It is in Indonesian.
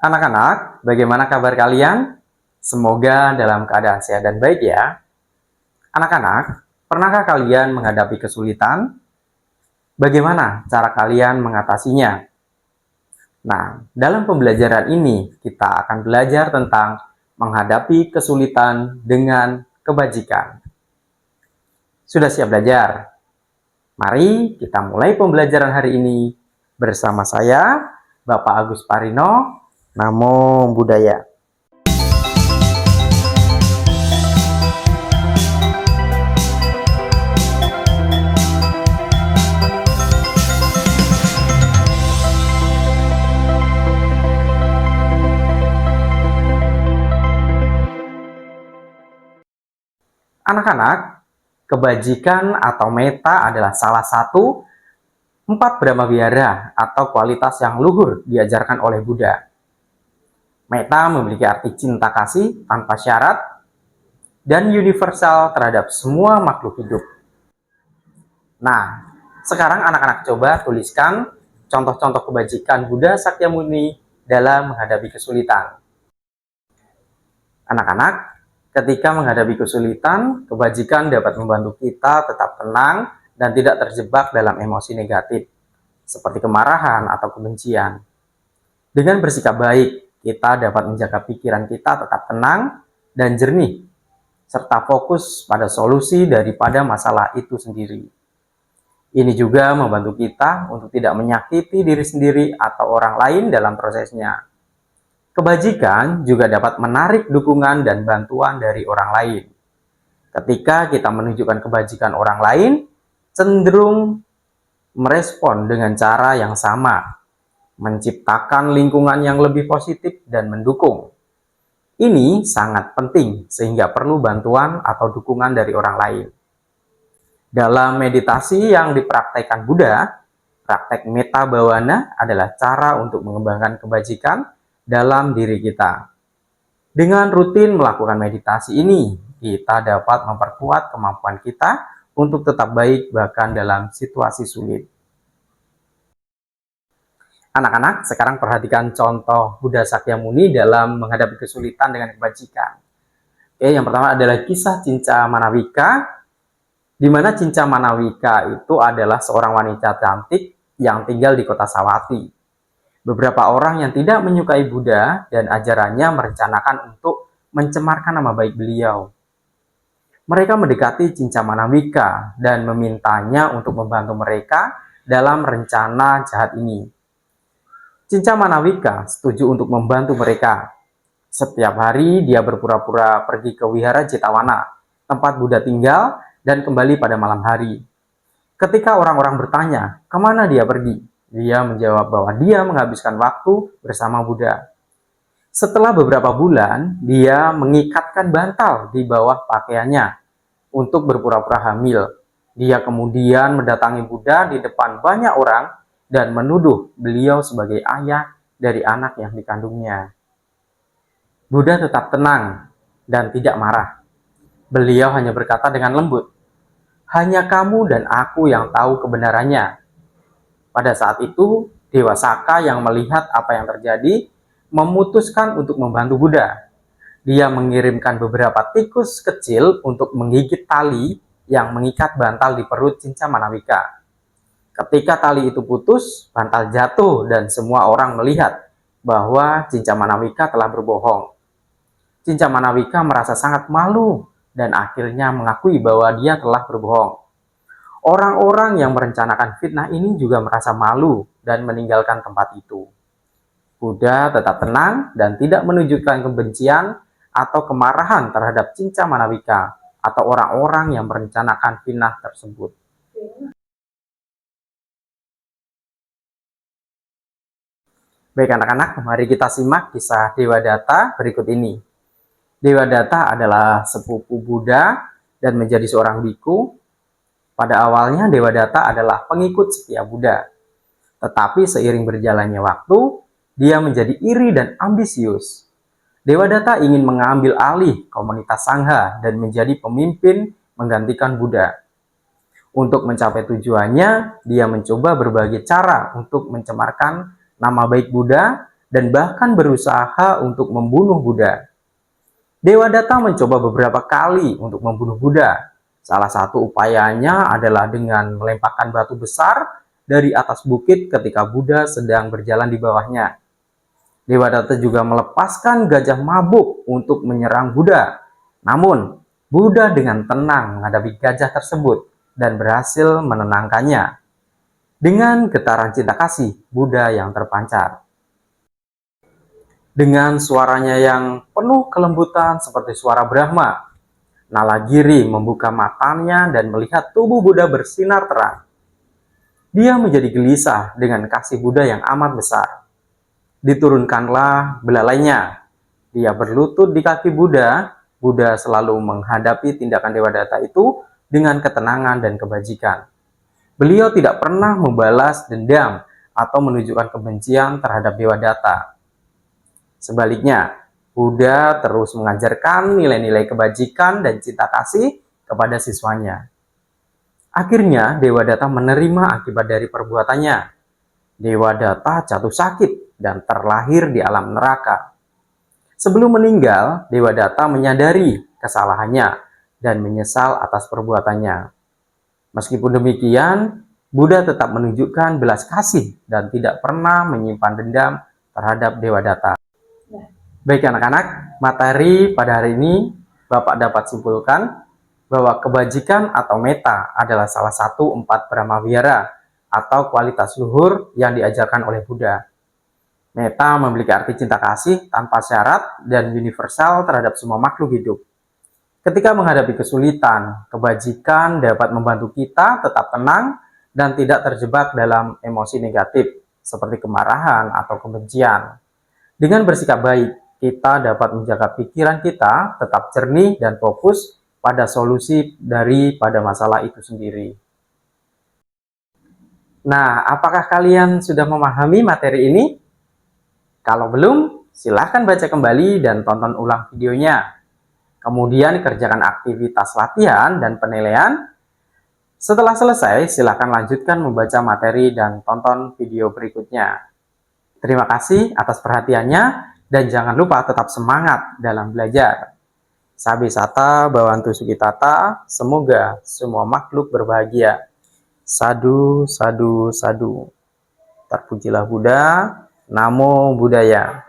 Anak-anak, bagaimana kabar kalian? Semoga dalam keadaan sehat dan baik ya. Anak-anak, pernahkah kalian menghadapi kesulitan? Bagaimana cara kalian mengatasinya? Nah, dalam pembelajaran ini kita akan belajar tentang menghadapi kesulitan dengan kebajikan. Sudah siap belajar? Mari kita mulai pembelajaran hari ini bersama saya, Bapak Agus Parino. Namo Buddhaya. Anak-anak, kebajikan atau metta adalah salah satu 4 Brahmavihara atau kualitas yang luhur diajarkan oleh Buddha. Metta memiliki arti cinta kasih tanpa syarat dan universal terhadap semua makhluk hidup. Nah, sekarang anak-anak coba tuliskan contoh-contoh kebajikan Buddha Sakyamuni dalam menghadapi kesulitan. Anak-anak, ketika menghadapi kesulitan, kebajikan dapat membantu kita tetap tenang dan tidak terjebak dalam emosi negatif, seperti kemarahan atau kebencian. Dengan bersikap baik, kita dapat menjaga pikiran kita tetap tenang dan jernih, serta fokus pada solusi daripada masalah itu sendiri. Ini juga membantu kita untuk tidak menyakiti diri sendiri atau orang lain dalam prosesnya. Kebajikan juga dapat menarik dukungan dan bantuan dari orang lain. Ketika kita menunjukkan kebajikan orang lain, cenderung merespon dengan cara yang sama, menciptakan lingkungan yang lebih positif dan mendukung. Ini sangat penting sehingga perlu bantuan atau dukungan dari orang lain. Dalam meditasi yang dipraktekkan Buddha, praktek metta bhavana adalah cara untuk mengembangkan kebajikan dalam diri kita. Dengan rutin melakukan meditasi ini, kita dapat memperkuat kemampuan kita untuk tetap baik bahkan dalam situasi sulit. Anak-anak, sekarang perhatikan contoh Buddha Sakyamuni dalam menghadapi kesulitan dengan kebajikan. Oke, yang pertama adalah kisah Cinca Manawika, di mana Cinca Manawika itu adalah seorang wanita cantik yang tinggal di kota Sawati. Beberapa orang yang tidak menyukai Buddha dan ajarannya merencanakan untuk mencemarkan nama baik beliau. Mereka mendekati Cinca Manawika dan memintanya untuk membantu mereka dalam rencana jahat ini. Cinca Manawika setuju untuk membantu mereka. Setiap hari dia berpura-pura pergi ke wihara Jetavana, tempat Buddha tinggal, dan kembali pada malam hari. Ketika orang-orang bertanya, kemana dia pergi? Dia menjawab bahwa dia menghabiskan waktu bersama Buddha. Setelah beberapa bulan, dia mengikatkan bantal di bawah pakaiannya untuk berpura-pura hamil. Dia kemudian mendatangi Buddha di depan banyak orang dan menuduh beliau sebagai ayah dari anak yang dikandungnya. Buddha tetap tenang dan tidak marah. Beliau hanya berkata dengan lembut, "Hanya kamu dan aku yang tahu kebenarannya." Pada saat itu, Dewa Saka yang melihat apa yang terjadi memutuskan untuk membantu Buddha. Dia mengirimkan beberapa tikus kecil untuk menggigit tali yang mengikat bantal di perut Cinca Manawika. Ketika tali itu putus, bantal jatuh dan semua orang melihat bahwa Cinca Manawika telah berbohong. Cinca Manawika merasa sangat malu dan akhirnya mengakui bahwa dia telah berbohong. Orang-orang yang merencanakan fitnah ini juga merasa malu dan meninggalkan tempat itu. Buddha tetap tenang dan tidak menunjukkan kebencian atau kemarahan terhadap Cinca Manawika atau orang-orang yang merencanakan fitnah tersebut. Baik anak-anak, mari kita simak kisah Devadatta berikut ini. Devadatta adalah sepupu Buddha dan menjadi seorang biku. Pada awalnya Devadatta adalah pengikut setia Buddha. Tetapi seiring berjalannya waktu, dia menjadi iri dan ambisius. Devadatta ingin mengambil alih komunitas Sangha dan menjadi pemimpin menggantikan Buddha. Untuk mencapai tujuannya, dia mencoba berbagai cara untuk mencemarkan nama baik Buddha dan bahkan berusaha untuk membunuh Buddha. Dewadatta mencoba beberapa kali untuk membunuh Buddha. Salah satu upayanya adalah dengan melemparkan batu besar dari atas bukit ketika Buddha sedang berjalan di bawahnya. Dewadatta juga melepaskan gajah mabuk untuk menyerang Buddha. Namun, Buddha dengan tenang menghadapi gajah tersebut dan berhasil menenangkannya. Dengan getaran cinta kasih, Buddha yang terpancar. Dengan suaranya yang penuh kelembutan seperti suara Brahma, Nalagiri membuka matanya dan melihat tubuh Buddha bersinar terang. Dia menjadi gelisah dengan kasih Buddha yang amat besar. Diturunkanlah belalainya. Dia berlutut di kaki Buddha. Buddha selalu menghadapi tindakan Dewadatta itu dengan ketenangan dan kebajikan. Beliau tidak pernah membalas dendam atau menunjukkan kebencian terhadap Dewadatta. Sebaliknya, Buddha terus mengajarkan nilai-nilai kebajikan dan cinta kasih kepada siswanya. Akhirnya, Dewadatta menerima akibat dari perbuatannya. Dewadatta jatuh sakit dan terlahir di alam neraka. Sebelum meninggal, Dewadatta menyadari kesalahannya dan menyesal atas perbuatannya. Meskipun demikian, Buddha tetap menunjukkan belas kasih dan tidak pernah menyimpan dendam terhadap Dewadatta. Baik anak-anak, materi pada hari ini Bapak dapat simpulkan bahwa kebajikan atau metta adalah salah satu 4 Brahmavihara atau kualitas luhur yang diajarkan oleh Buddha. Metta memiliki arti cinta kasih tanpa syarat dan universal terhadap semua makhluk hidup. Ketika menghadapi kesulitan, kebajikan dapat membantu kita tetap tenang dan tidak terjebak dalam emosi negatif seperti kemarahan atau kebencian. Dengan bersikap baik, kita dapat menjaga pikiran kita tetap jernih dan fokus pada solusi daripada masalah itu sendiri. Nah, apakah kalian sudah memahami materi ini? Kalau belum, silahkan baca kembali dan tonton ulang videonya. Kemudian kerjakan aktivitas latihan dan penilaian. Setelah selesai, silahkan lanjutkan membaca materi dan tonton video berikutnya. Terima kasih atas perhatiannya. Dan jangan lupa tetap semangat dalam belajar. Sabi Sata Bhawantu Sukitata, semoga semua makhluk berbahagia. Sadu, sadu, sadu. Terpujilah Buddha, Namo Buddhaya.